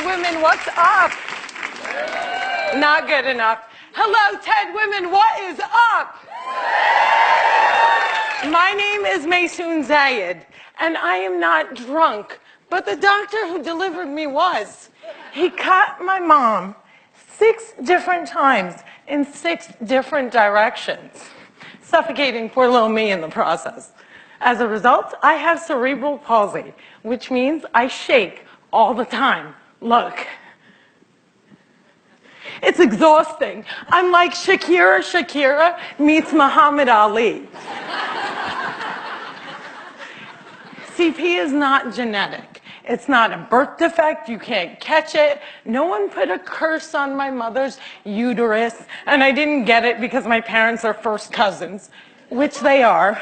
women, what's up? Not good enough. Hello, TED women, what is up? My name is Maysoon Zayid, and I am not drunk, but the doctor who delivered me was. He cut my mom 6 different times in 6 different directions, suffocating poor little me in the process. As a result, I have cerebral palsy, which means I shake all the time. Look. It's exhausting. I'm like Shakira meets Muhammad Ali. CP is not genetic. It's not a birth defect. You can't catch it. No one put a curse on my mother's uterus, and I didn't get it because my parents are first cousins, which they are.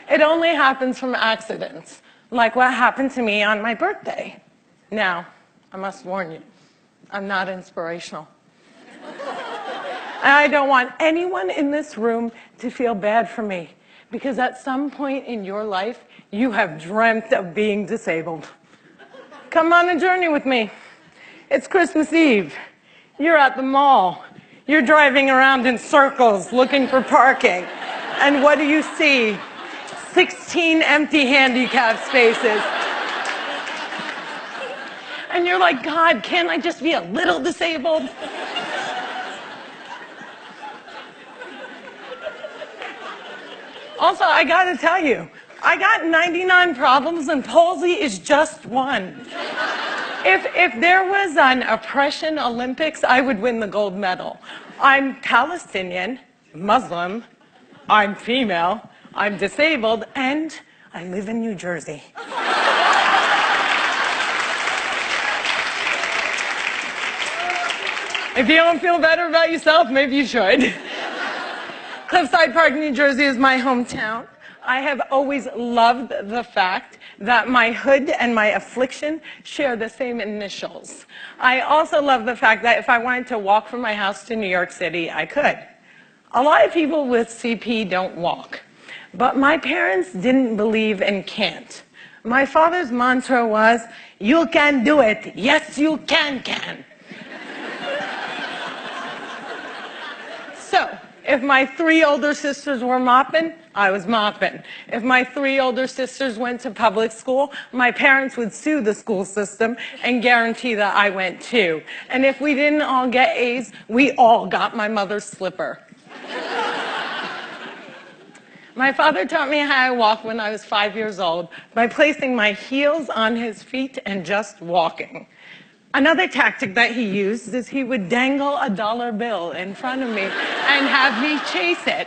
It only happens from accidents, like what happened to me on my birthday. Now, I must warn you, I'm not inspirational. And I don't want anyone in this room to feel bad for me, because at some point in your life, you have dreamt of being disabled. Come on a journey with me. It's Christmas Eve. You're at the mall. You're driving around in circles looking for parking. And what do you see? 16 empty handicap spaces. And you're like, God, can't I just be a little disabled? Also, I gotta tell you, I got 99 problems and palsy is just one. If there was an oppression Olympics, I would win the gold medal. I'm Palestinian, Muslim, I'm female, I'm disabled, and I live in New Jersey. If you don't feel better about yourself, maybe you should. Cliffside Park, New Jersey is my hometown. I have always loved the fact that my hood and my affliction share the same initials. I also love the fact that if I wanted to walk from my house to New York City, I could. A lot of people with CP don't walk. But my parents didn't believe in can't. My father's mantra was, you can do it. Yes, you can. So, if my 3 older sisters were mopping, I was mopping. If my 3 older sisters went to public school, my parents would sue the school system and guarantee that I went too. And if we didn't all get A's, we all got my mother's slipper. My father taught me how to walk when I was 5 years old by placing my heels on his feet and just walking. Another tactic that he used is he would dangle a dollar bill in front of me and have me chase it.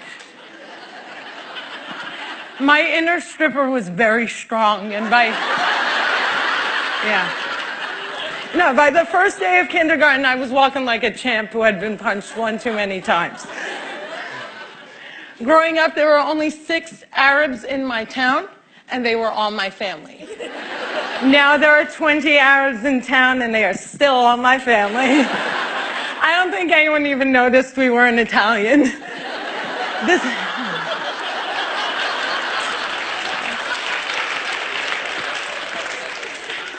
My inner stripper was very strong, and by the first day of kindergarten, I was walking like a champ who had been punched one too many times. Growing up, there were only 6 Arabs in my town, and they were all my family. Now there are 20 Arabs in town, and they are still all my family. I don't think anyone even noticed we weren't Italian.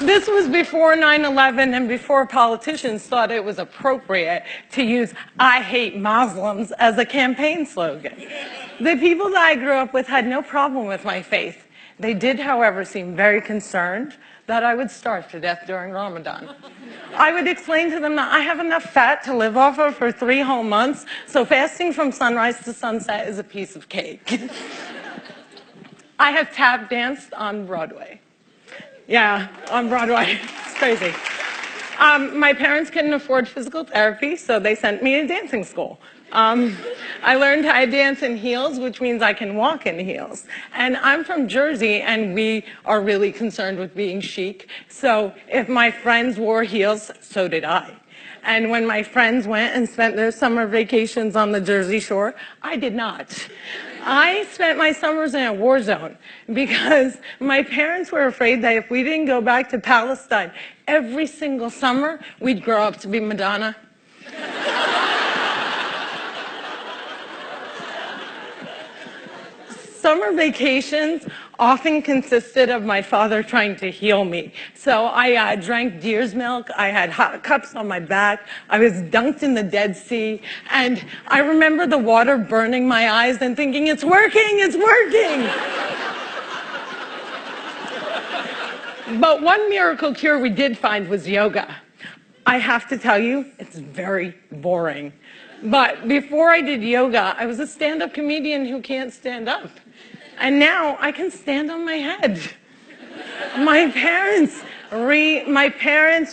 This was before 9/11 and before politicians thought it was appropriate to use "I hate Muslims" as a campaign slogan. The people that I grew up with had no problem with my faith. They did, however, seem very concerned that I would starve to death during Ramadan. I would explain to them that I have enough fat to live off of for 3 whole months, so fasting from sunrise to sunset is a piece of cake. I have tap danced on Broadway. Yeah, on Broadway. It's crazy. My parents couldn't afford physical therapy, so they sent me to dancing school. I learned how to dance in heels, which means I can walk in heels. And I'm from Jersey, and we are really concerned with being chic. So if my friends wore heels, so did I. And when my friends went and spent their summer vacations on the Jersey Shore, I did not. I spent my summers in a war zone because my parents were afraid that if we didn't go back to Palestine every single summer, we'd grow up to be Madonna. Summer vacations often consisted of my father trying to heal me. So I drank deer's milk, I had hot cups on my back, I was dunked in the Dead Sea, and I remember the water burning my eyes and thinking, it's working, it's working! But one miracle cure we did find was yoga. I have to tell you, it's very boring. But before I did yoga, I was a stand-up comedian who can't stand up. And now I can stand on my head. My parents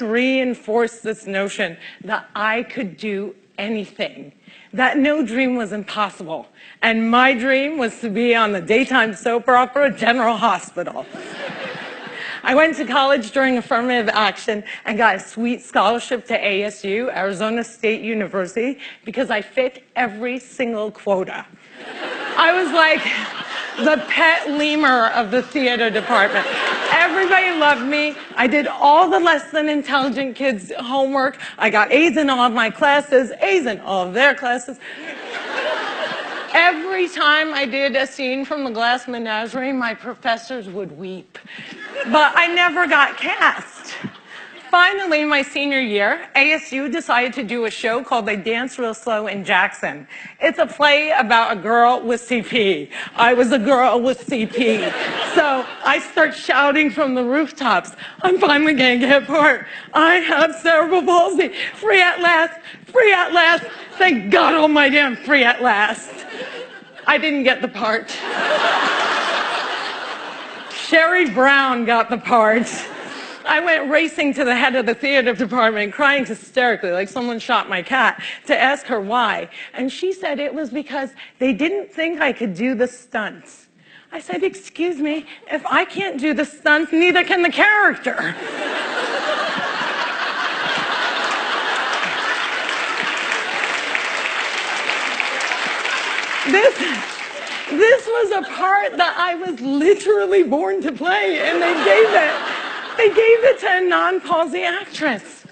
reinforced this notion that I could do anything, that no dream was impossible. And my dream was to be on the daytime soap opera General Hospital. I went to college during affirmative action and got a sweet scholarship to ASU, Arizona State University, because I fit every single quota. I was like the pet lemur of the theater department. Everybody loved me. I did all the less than intelligent kids' homework. I got A's in all of my classes, A's in all of their classes. Every time I did a scene from The Glass Menagerie, my professors would weep. But I never got cast. Finally, my senior year, ASU decided to do a show called They Dance Real Slow in Jackson. It's a play about a girl with CP. I was a girl with CP. So I start shouting from the rooftops, I'm finally going to get part. I have cerebral palsy. Free at last. Free at last. Thank God almighty I'm free at last. I didn't get the part. Sherry Brown got the part. I went racing to the head of the theater department, crying hysterically like someone shot my cat, to ask her why. And she said it was because they didn't think I could do the stunts. I said, excuse me, if I can't do the stunts, neither can the character. This was a part that I was literally born to play, and they gave it to a non-palsy actress.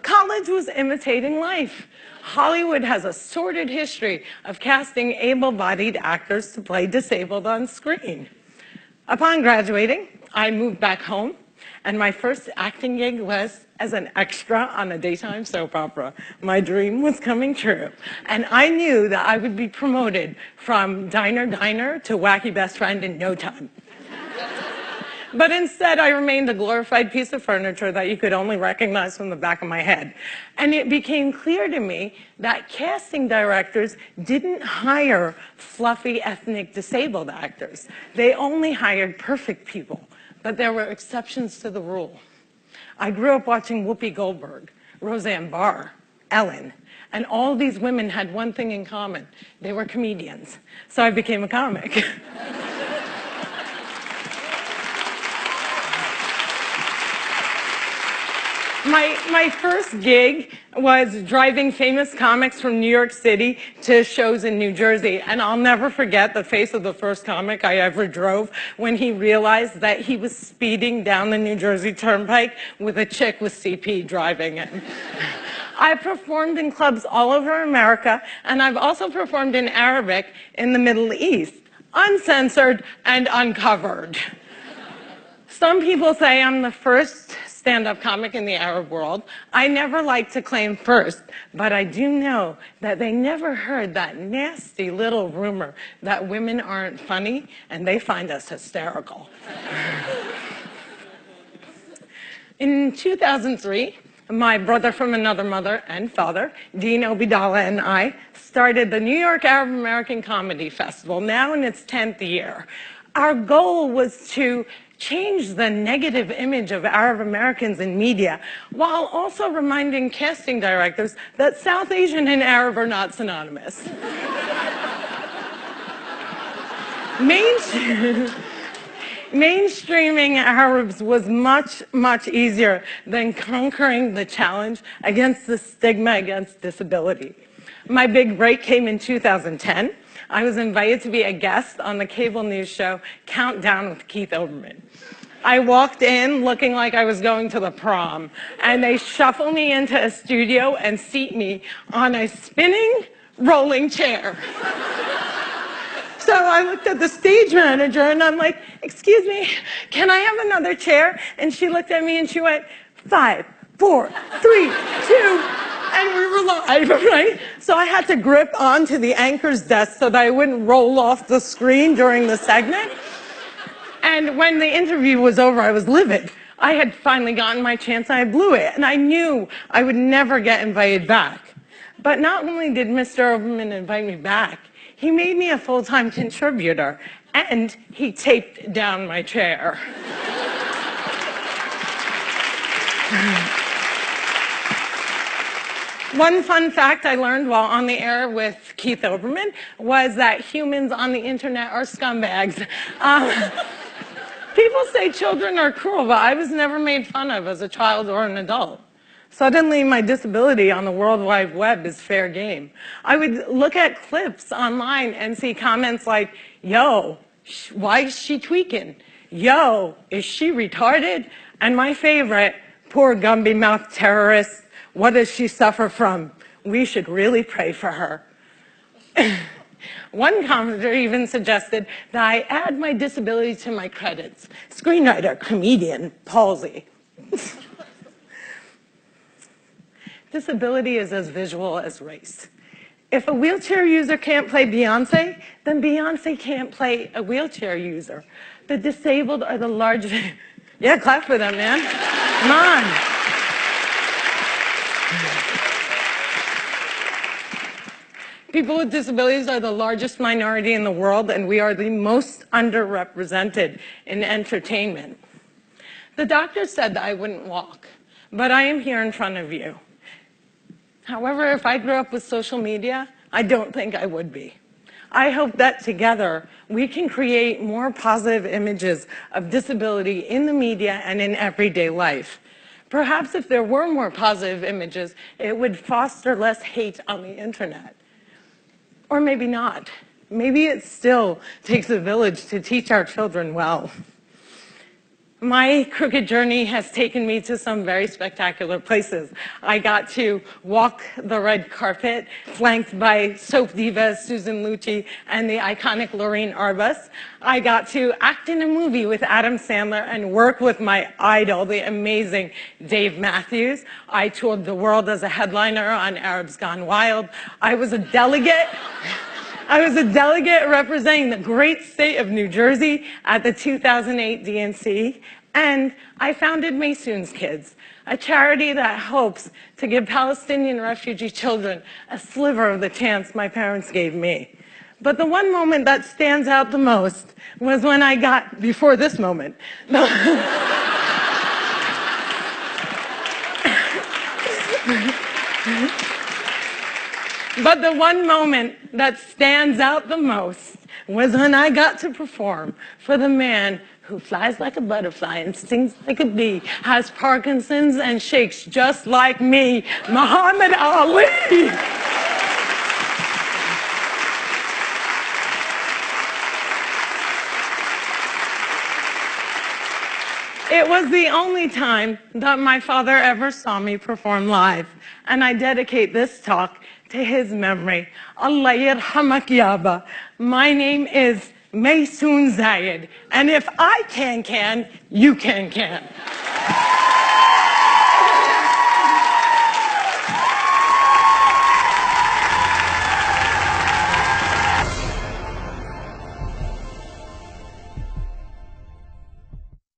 College was imitating life. Hollywood has a sordid history of casting able-bodied actors to play disabled on screen. Upon graduating, I moved back home, and my first acting gig was as an extra on a daytime soap opera. My dream was coming true. And I knew that I would be promoted from diner to wacky best friend in no time. But instead, I remained a glorified piece of furniture that you could only recognize from the back of my head. And it became clear to me that casting directors didn't hire fluffy ethnic disabled actors. They only hired perfect people. But there were exceptions to the rule. I grew up watching Whoopi Goldberg, Roseanne Barr, Ellen, and all these women had one thing in common. They were comedians. So I became a comic. My first gig was driving famous comics from New York City to shows in New Jersey. And I'll never forget the face of the first comic I ever drove when he realized that he was speeding down the New Jersey Turnpike with a chick with CP driving it. I performed in clubs all over America, and I've also performed in Arabic in the Middle East, uncensored and uncovered. Some people say I'm the first stand-up comic in the Arab world. I never like to claim first, but I do know that they never heard that nasty little rumor that women aren't funny and they find us hysterical. In 2003, my brother from another mother and father, Dean Obidallah, and I started the New York Arab American Comedy Festival, now in its 10th year. Our goal was to change the negative image of Arab Americans in media, while also reminding casting directors that South Asian and Arab are not synonymous. Mainstreaming Arabs was much, much easier than conquering the challenge against the stigma against disability. My big break came in 2010. I was invited to be a guest on the cable news show Countdown with Keith Olbermann. I walked in looking like I was going to the prom, and they shuffle me into a studio and seat me on a spinning rolling chair. So I looked at the stage manager and I'm like, excuse me, can I have another chair? And she looked at me and she went, 5, 4, 3, 2, and we were live, right? So I had to grip onto the anchor's desk so that I wouldn't roll off the screen during the segment. And when the interview was over, I was livid. I had finally gotten my chance and I blew it. And I knew I would never get invited back. But not only did Mr. Oberman invite me back, he made me a full-time contributor, and he taped down my chair. One fun fact I learned while on the air with Keith Oberman was that humans on the internet are scumbags. People say children are cruel, but I was never made fun of as a child or an adult. Suddenly, my disability on the World Wide Web is fair game. I would look at clips online and see comments like, yo, why is she tweaking? Yo, is she retarded? And my favorite, poor Gumby-mouthed terrorist, what does she suffer from? We should really pray for her. One commenter even suggested that I add my disability to my credits. Screenwriter, comedian, palsy. Disability is as visual as race. If a wheelchair user can't play Beyonce, then Beyonce can't play a wheelchair user. The disabled are the largest... Yeah, clap for them, man. Come on. People with disabilities are the largest minority in the world, and we are the most underrepresented in entertainment. The doctor said that I wouldn't walk, but I am here in front of you. However, if I grew up with social media, I don't think I would be. I hope that together we can create more positive images of disability in the media and in everyday life. Perhaps if there were more positive images, it would foster less hate on the internet. Or maybe not. Maybe it still takes a village to teach our children well. My crooked journey has taken me to some very spectacular places. I got to walk the red carpet, flanked by soap diva Susan Lucci and the iconic Lorraine Arbus. I got to act in a movie with Adam Sandler and work with my idol, the amazing Dave Matthews. I toured the world as a headliner on Arabs Gone Wild. I was a delegate representing the great state of New Jersey at the 2008 DNC, and I founded Maysoon's Kids, a charity that hopes to give Palestinian refugee children a sliver of the chance my parents gave me. But the one moment that stands out the most was when I got, before this moment, But the one moment that stands out the most was when I got to perform for the man who flies like a butterfly and stings like a bee, has Parkinson's and shakes just like me, Muhammad Ali. It was the only time that my father ever saw me perform live, and I dedicate this talk to his memory. Allah yarhamak yaba. My name is Maysoon Zayid, and if I can, you can.